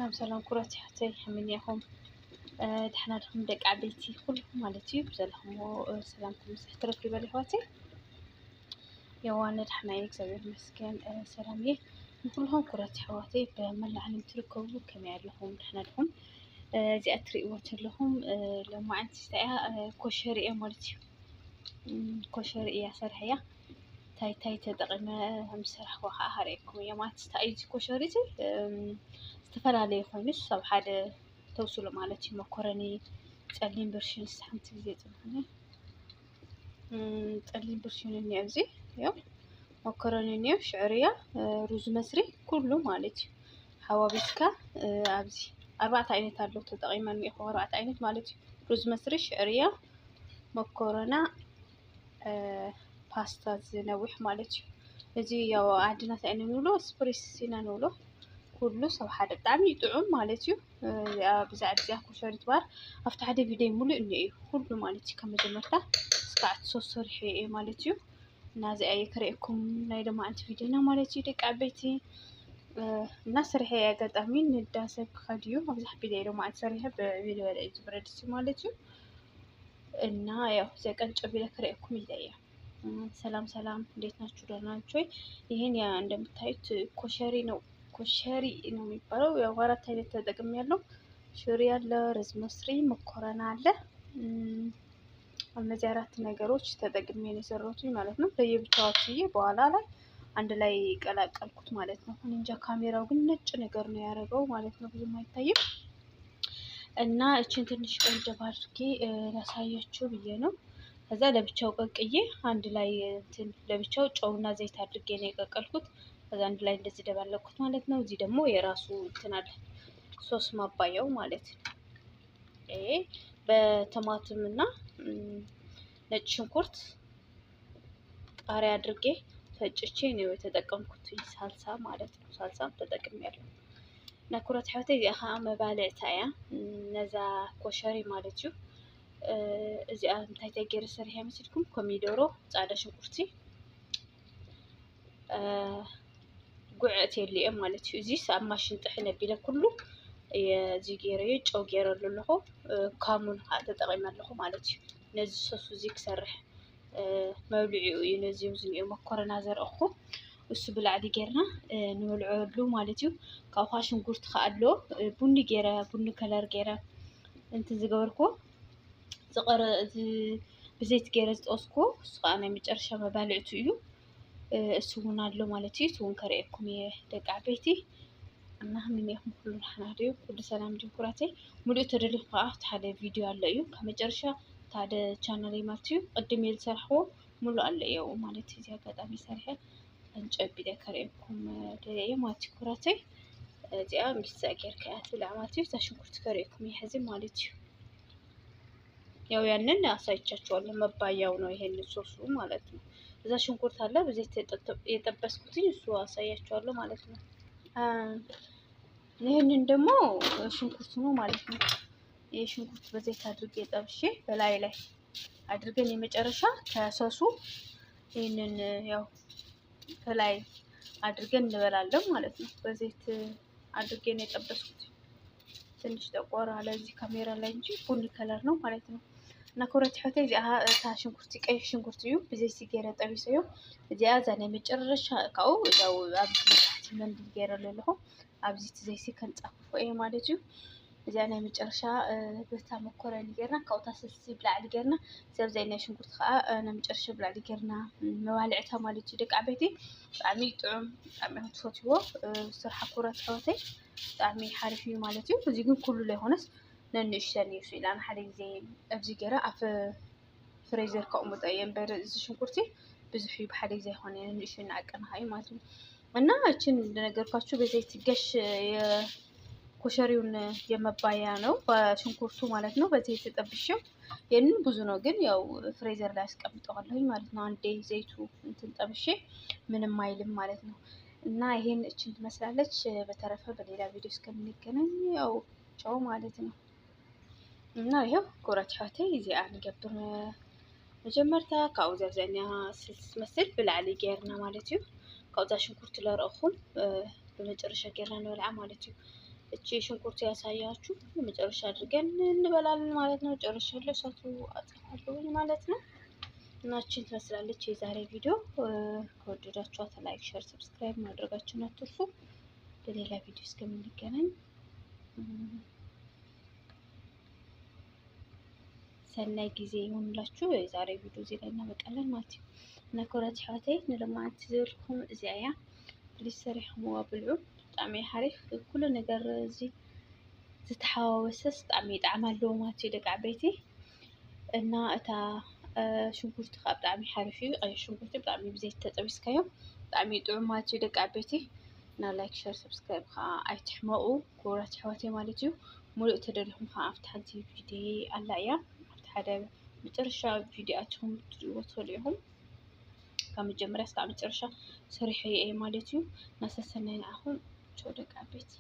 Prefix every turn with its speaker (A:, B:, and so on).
A: سلام سلام كرة حتى حمنيهم دحنا لكم دق عبيتي كلكم مالتي بزلهم سلامكم سحترف لي بالي خواتي يوانا دحنا يكسبير مسكين سلامي كلهم كرة حواتي بملا عن تركبوا كم يعلهم دحنا لهم زي أتري وتلهم لما عند تستعى كوشري مالتي كوشري سرحية تاي تدقنا هم سرح وها هريكم يا ما تستعيد كوشريتي استفلا خوينش صب حدا توصل مالتي مكروني تقلين برشين استحمت زيت هنا تقلين برشين اني ابزي يا مكروني نيو شعريه روز مسري كله مالتي حوابيتكا ابزي 4 عينات አለው ተጠቂመን ነው 4 عينات مالتي روز مسري شعريه مكرونه باستا زنوح مالتي እዚ ያው አድናት አይነ ንብሎ ስፕሪስ ሲና ንብሎ كله سو حدا بتعمل يطعم مالتيو بزعد زيها كوشريت بار افتح حدا فيديو مولو اني كله مالتي كما جمرتا سكعت صوص صرحي مالتيو نازي اي كريكم ناي دما انت فيديونا مالتي دق عبيتي الناس ريحه ياغطامين نداسب خديو ابزح فيديو دما انت ريحه بفيديو ላይ ዝብረድስ مالتيو እና ያው ዘቀን ጨብለ ከረኩም ይለያ ሰላም ሰላም እንዴት ናችሁ ደህና ናችሁ ወይ ይሄን ያ እንደምታዩት ኮሸሪ ነው ኮሸሪ ነው የሚባለው ያው አራት አይነት ተጠቅም ያለው ሹሪ ያለ ሩዝ መስሪ መኮረና አለ እነዚህ አራት ነገሮች ተጠቅሜ ነው የሰራሁት ማለት ነው ለየብቻው በኋላ ላይ አንድ ላይ ቀላቀልኩት ማለት ነው እንጃ ካሜራው ግን ነጭ ነገር ነው ያደረገው ማለት ነው ብዙም አይታይም እና እቺን ትንሽ ቀንጨብ አድርጌ ላሳያችሁ ብዬ ነው ከዛ ለብቻው ቀቅዬ አንድ ላይ እንትን ለብቻው ጨውና ዘይት አድርጌ ነው የቀቀልኩት ከዛ አንድ ላይ እንደዚህ ደባለኩት ማለት ነው እዚህ ደግሞ የራሱ እንትን አለ ሶስ ማባያው ማለት ነው በቶማቶም እና ነጭ ሽንኩርት ቃሪያ አድርጌ ፈጭቼ ነው የተጠቀምኩት ሳልሳ ማለት ነው ሳልሳም ተጠቅሜያለሁ نكرة حوتي أخا مبالع تايا نزا كوشري مالتيو إذا أنتي تجير سريها مثلكم كوميدورو صعدة شنكرتي قعت اللي مالتيو زي ساماشن طحنا بلا كله زي جيريج أو جيرو لهو كامون هذا تقريبا له مالتيو نزي صوص زيك سرح مولعي ينزي وزني مكرنا زر أخو እሱ ብላዕዲ ጌርና ንወልዖሉ ማለትዩ ካብ ሽንኩርት ከአሎ ቡኒ ጌራ ቡኒ ከለር ጌራ እንት ዝገበርኩ ዝቀረ ብዘይት ጌራ ዝጠስኩ ስቃና መጨረሻ መባልዕቱ እዩ እሱውን አሎ ማለትዩ እሱውን ከረይኩም የደቃ ቤቲ እና ምን ይሁን ሁሉ ሓናዲው ሁሉ ሰላም ዲኩራቴ ሙሉ ተደልፍ ቃፍት ሓደ ቪዲዮ አለ እዩ ከመጨረሻ ታደ ቻናል ማለትዩ ቅድም ይልሰርحو ሙሉ አለ እዩ ማለት እዚ አጋጣሚ ሰርሐ እንጨብደ ከረይኩም ደለየ ማቲ ኩራተይ እዚኣ ምስዛገር ከአት ብላማቲው ታሽንኩርት ከረይኩም ይሄዚ ማለትዩ ያው ያንን አሳይቻችኋለሁ መባያው ነው ይሄን ሶሱ ማለት ነው እዛ ሽንኩርት አለ በዚህ የጠበስኩት እሱ አሳያችኋለሁ ማለት ነው ይሄንን ደግሞ ሽንኩርት ነው ማለት ነው ይሄ ሽንኩርት በዘይት አድርጌ ጠብሼ በላይ ላይ አድርገን የመጨረሻ ከሶሱ ይሄንን ያው ከላይ አድርገን እንበላለን ማለት ነው በዘይት አድርገን የጠበስኩት ትንሽ ጠቆር አለ እዚህ ካሜራ ላይ እንጂ ቡኒ ከለር ነው ማለት ነው እና ኮረቲ ሆቴ እዚያ ታሽንኩርት ቀይ ሽንኩርት እዩ በዘይት ሲገራ ጠብሰዩ እዚያ ዛኔ መጨረሻ ካው ያው አብዚ ምን ቢገራለሁ አብዚ ዘይት ከንጻፈው ይሄ ማለት እዩ እዚያ ናይ መጨረሻ በታ መኮረኒ ገርና ካውታ ስልሲ ብላዕሊ ገርና ሰብ ዘይና ሽንኩርት ከዓ ናይ መጨረሻ ብላዕሊ ገርና መዋልዕታ ማለት እዩ ደቃ ቤቲ ጣዕሚ ጥዑም ጣዕሚ ትፈትዎ ስርሓ ኩረት ሕወተይ ጣዕሚ ሓሪፍ እዩ ማለት እዩ እዚ ግን ኩሉ ላይ ሆነስ ነንሽተን እዩ ኢላና ሓደ ግዜ ኣብዚ ገራ ኣፈ ፍሬዘር ከእሙጠ የንበር እዚ ሽንኩርቲ ብዙሕ እዩ ብሓደ ግዜ ይኾነ ነንሽተን አቀናሃይ ማለት ነው እና እቺን እንደነገርኳችሁ በዘይት ገሽ ኮሸሪውን የመባያ ነው በሽንኩርቱ ማለት ነው በዘይት ተጠብሼው የንን ብዙ ነው ግን ያው ፍሬዘር ላይ አስቀምጠዋለሁኝ ማለት ነው አንዴ ዘይቱ እንትን ጠብሼ ምንም አይልም ማለት ነው እና ይሄን እቺን ትመስላለች በተረፈ በሌላ ቪዲዮ እስከምንገናኝ ያው ቻው ማለት ነው እና ይሄው ኮረቲ ሆቴ እዚህ አንገብር መጀመርታ ካውዛ ዘኛ መስል ብላዕሊ ጌርና ማለት እዩ ካውዛ ሽንኩርት ለረኹም በመጨረሻ ጌርና ነው ማለት እዩ እቺ ሽንኩርት ያሳያችሁ መጨረሻ አድርገን እንበላለን ማለት ነው። ጨርሻለሁ፣ እሳቱ አጥፋለሁኝ ማለት ነው። እናችን ትመስላለች የዛሬ ቪዲዮ። ከወደዳችኋት ላይክ፣ ሼር፣ ሰብስክራይብ ማድረጋችሁን አትርሱ። በሌላ ቪዲዮ እስከምንገናኝ ሰናይ ጊዜ ይሁንላችሁ። የዛሬ ቪዲዮ እዚህ ላይ እናበቃለን ማለት ነው። እና ኮራት ሓወተይ ንለማዓንቲ ዝበልኩም እዚኣ እያ ፕሊስ ሰሪሕኩምዋ ብልዑ ብጣዕሚ ሓሪፍ ኩሉ ነገር እዚ ዝተሓዋወሰስ ብጣዕሚ ጣዕሚ ኣለዎ ማለት እዩ ደቂ ዓበይቲ። እና እታ ሽንኩርቲ ከዓ ብጣዕሚ ሓሪፍ እዩ። ቀይሕ ሽንኩርቲ ብጣዕሚ ብዘይት ተጠቢስካዮ ብጣዕሚ ጥዑም ማለት እዩ ደቂ ዓበይቲ። እና ላይክ ሸር ሰብስክራይብ ከዓ ኣይትሕመቁ ኮራት ሓወተይ ማለት እዩ። ሙሉእ ተደሊኹም ከዓ ኣብቲ ሓንቲ ቪድዮ ኣላ እያ ሓደ መጨረሻ ቪዲዮአችሁም ትሪእዎ ትኽእሉ ኢኹም። ካብ መጀመርያ እስካብ መጨረሻ ሰሪሐ እየ ማለት እዩ። ናሰሰናይ ንኣኹም ቸው ደቂ ዓበይቲ።